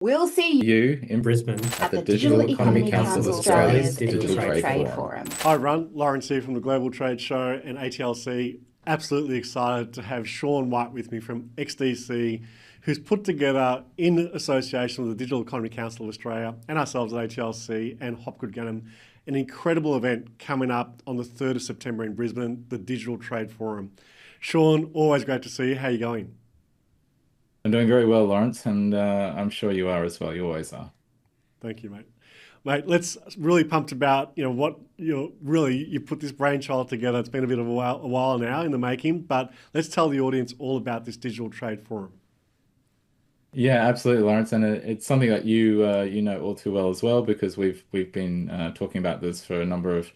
We'll see you in Brisbane at at the the Digital Digital Economy Economy Council of Council Australia's Australia's Digital Digital Trade Trade Forum. Forum. Hi, everyone. Lawrence here from the Global Trade Show and ATLC. Absolutely excited to have Sean White with me from XDC, who's put together, in association with the Digital Economy Council of Australia and ourselves at ATLC and Hopgood Gunham, an incredible event coming up on the 3rd of September in Brisbane, the Digital Trade Forum. Sean, always great to see you. How are you going? I'm doing very well, Lawrence, and I'm sure you are as well. You always are. Thank you, mate. Mate, let's really pumped about what you put this brainchild together. It's been a bit of a while now in the making, but let's tell the audience all about this digital trade forum. Yeah, absolutely, Lawrence, and it's something that you know all too well as well because we've been talking about this for a number of.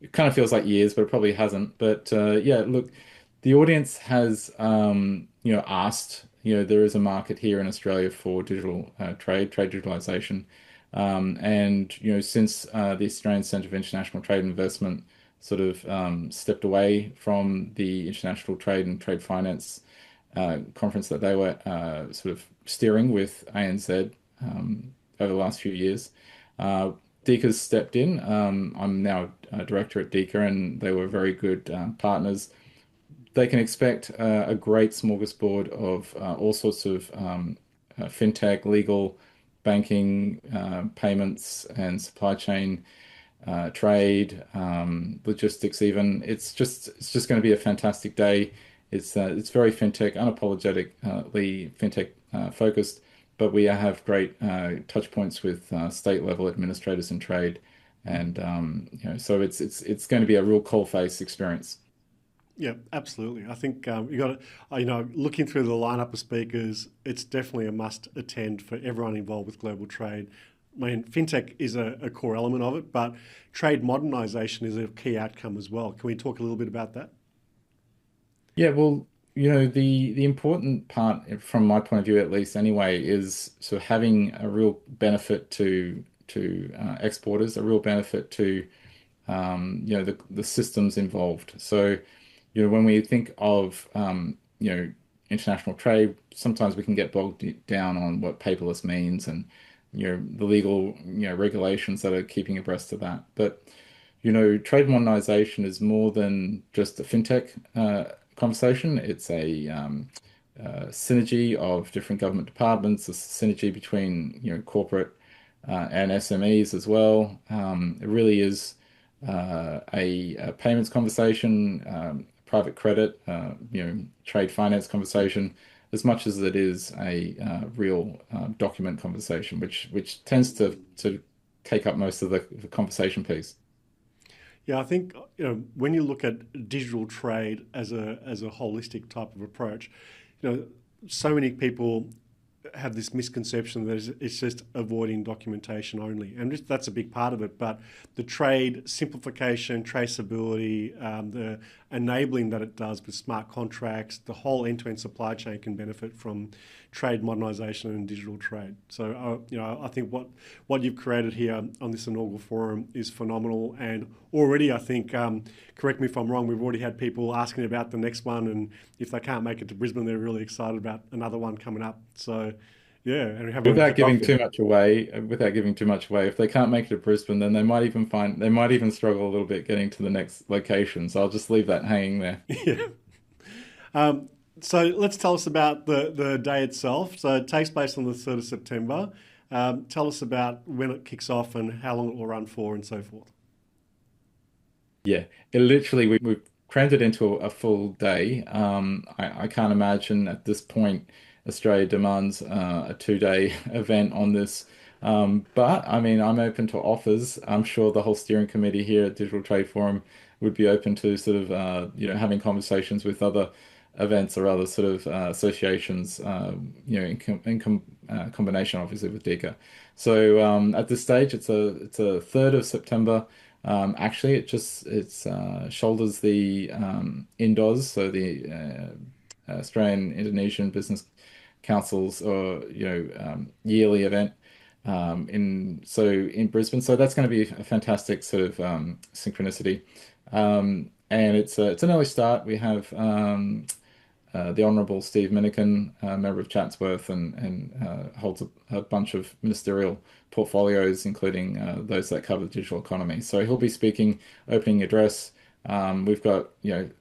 It kind of feels like years, but it probably hasn't. But yeah, look, the audience has asked. There is a market here in Australia for digital trade digitalization, and since the Australian Centre for International Trade and Investment sort of stepped away from the International Trade and Trade Finance conference that they were sort of steering with ANZ over the last few years. Deeker's stepped in. I'm now a director at Deeker, and they were very good partners. They can expect a great smorgasbord of all sorts of fintech, legal, banking, payments, and supply chain trade, logistics even. It's just going to be a fantastic day. It's very fintech, unapologetically fintech focused, but we have great touch points with state level administrators in trade, and so it's going to be a real coal-face experience. Yeah, absolutely. I think you got to, looking through the lineup of speakers, it's definitely a must attend for everyone involved with global trade. I mean, fintech is a core element of it, but trade modernisation is a key outcome as well. Can we talk a little bit about that? Yeah, well, the important part, from my point of view at least anyway, is sort of having a real benefit to exporters, a real benefit to the systems involved. So, when we think of international trade, sometimes we can get bogged down on what paperless means and the legal regulations that are keeping abreast of that. But trade modernization is more than just a fintech conversation. It's a synergy of different government departments, a synergy between corporate and SMEs as well. It really is a payments conversation, private credit, trade finance conversation, as much as it is a real document conversation, which tends to take up most of the conversation piece. Yeah, I think when you look at digital trade as a holistic type of approach, you know so many people have this misconception that it's just avoiding documentation only, and that's a big part of it. But the trade simplification, traceability, the enabling that it does with smart contracts, the whole end-to-end supply chain can benefit from trade modernisation and digital trade. So, I think what you've created here on this inaugural forum is phenomenal, and already I think, correct me if I'm wrong, we've already had people asking about the next one, and if they can't make it to Brisbane, they're really excited about another one coming up. So, yeah, and we haven't even Without kicked off giving yet. too much away, if they can't make it to Brisbane, then they might even struggle a little bit getting to the next location. So I'll just leave that hanging there. Yeah. So let's tell us about the day itself. So it takes place on the 3rd of September. Tell us about when it kicks off and how long it will run for and so forth. Yeah, we've crammed it into a full day. I can't imagine at this point Australia demands a 2-day event on this. But I mean, I'm open to offers. I'm sure the whole steering committee here at Digital Trade Forum would be open to sort of having conversations with other events or other sort of associations, combination obviously with DICA. So at this stage, it's a 3rd of September. Actually, it's shoulders the INDOS, so the Australian Indonesian Business Council's or yearly event in Brisbane. So that's going to be a fantastic sort of synchronicity. And it's an early start. We have the Honourable Steve Minikin, member of Chatsworth, and holds a bunch of ministerial portfolios, including those that cover the digital economy. So he'll be speaking, opening address. We've got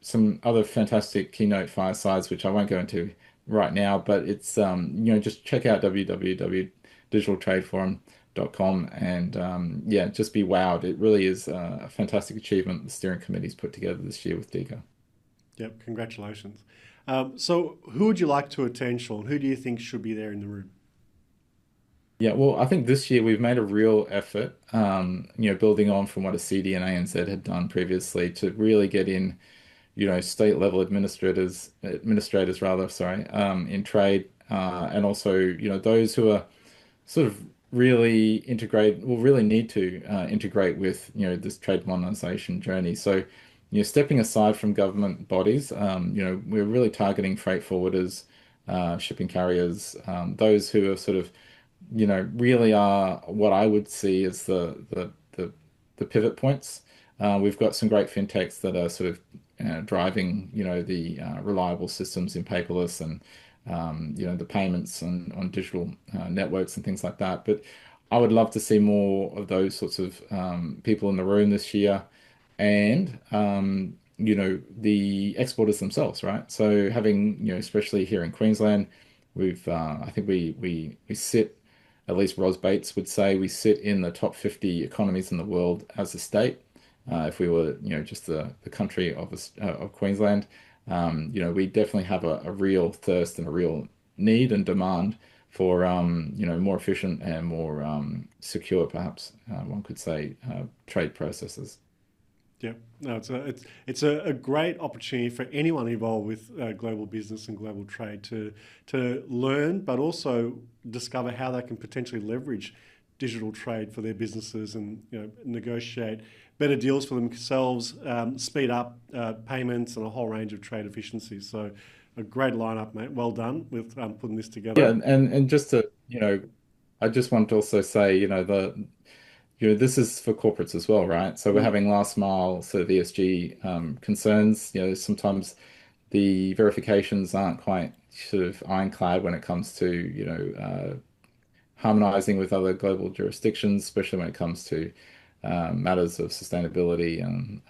some other fantastic keynote firesides, which I won't go into right now, but it's just check out www.digitaltradeforum.com and yeah, just be wowed. It really is a fantastic achievement the steering committee's put together this year with DIGA. Yep, congratulations. So, who would you like to attend, Sean? Who do you think should be there in the room? Yeah, well, I think this year we've made a real effort, building on from what a CD and ANZ had done previously to really get in, state level administrators rather, sorry, in trade, and also, those who are sort of really will really need to integrate with, this trade modernization journey. So, stepping aside from government bodies, we're really targeting freight forwarders, shipping carriers, those who are sort of really are what I would see as the pivot points. We've got some great fintechs that are sort of driving, the reliable systems in paperless and the payments on digital networks and things like that. But I would love to see more of those sorts of people in the room this year, and the exporters themselves, right? So having, especially here in Queensland, I think we sit, at least Ros Bates would say, we sit in the top 50 economies in the world as a state. If we were, just the country of Queensland, we definitely have a real thirst and a real need and demand for, more efficient and more secure, perhaps one could say, trade processes. Yeah, no, it's a great opportunity for anyone involved with global business and global trade to learn, but also discover how they can potentially leverage digital trade for their businesses and negotiate better deals for themselves, speed up payments, and a whole range of trade efficiencies. So, a great lineup, mate. Well done with putting this Yeah, together. and just to, I just want to also say, this is for corporates as well, right? So we're Mm. having last mile sort of ESG concerns. Sometimes the verifications aren't quite sort of ironclad when it comes to, harmonizing with other global jurisdictions, especially when it comes to matters of sustainability and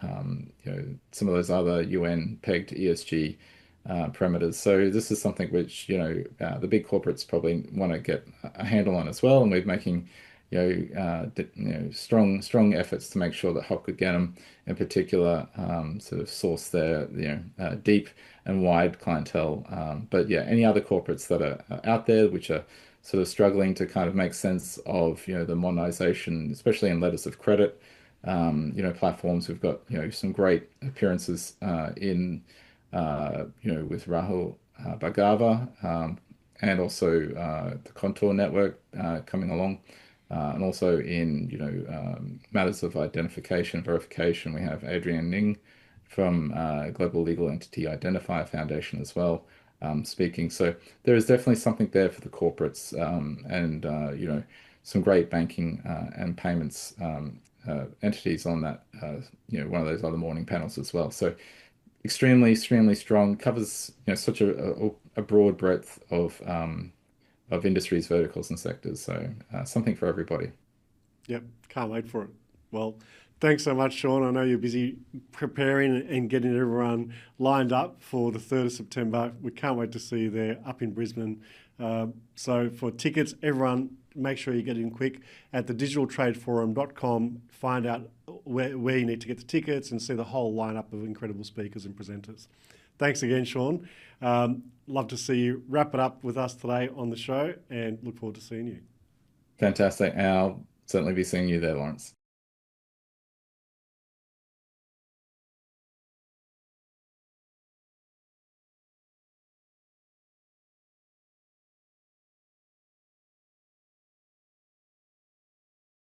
some of those other UN pegged ESG parameters. So this is something which the big corporates probably want to get a handle on as well, and we're making strong efforts to make sure that Hop could get them in particular sort of source their deep and wide clientele. But yeah, any other corporates that are out there which are sort of struggling to kind of make sense of the modernization, especially in letters of credit, platforms. We've got some great appearances in with Rahul Bhargava, and also the Contour Network coming along. And also in matters of identification verification, we have Adrian Ning from Global Legal Entity Identifier Foundation as well, speaking. So there is definitely something there for the corporates, and some great banking and payments entities on that. One of those other morning panels as well. So extremely strong. Covers such a broad breadth of industries, verticals, and sectors. So something for everybody. Yep, can't wait for it. Well, thanks so much, Sean. I know you're busy preparing and getting everyone lined up for the 3rd of September. We can't wait to see you there up in Brisbane. So for tickets, everyone, make sure you get in quick at the digitaltradeforum.com. Find out where you need to get the tickets and see the whole lineup of incredible speakers and presenters. Thanks again, Sean. Love to see you wrap it up with us today on the show, and look forward to seeing you. Fantastic. I'll certainly be seeing you there, Lawrence.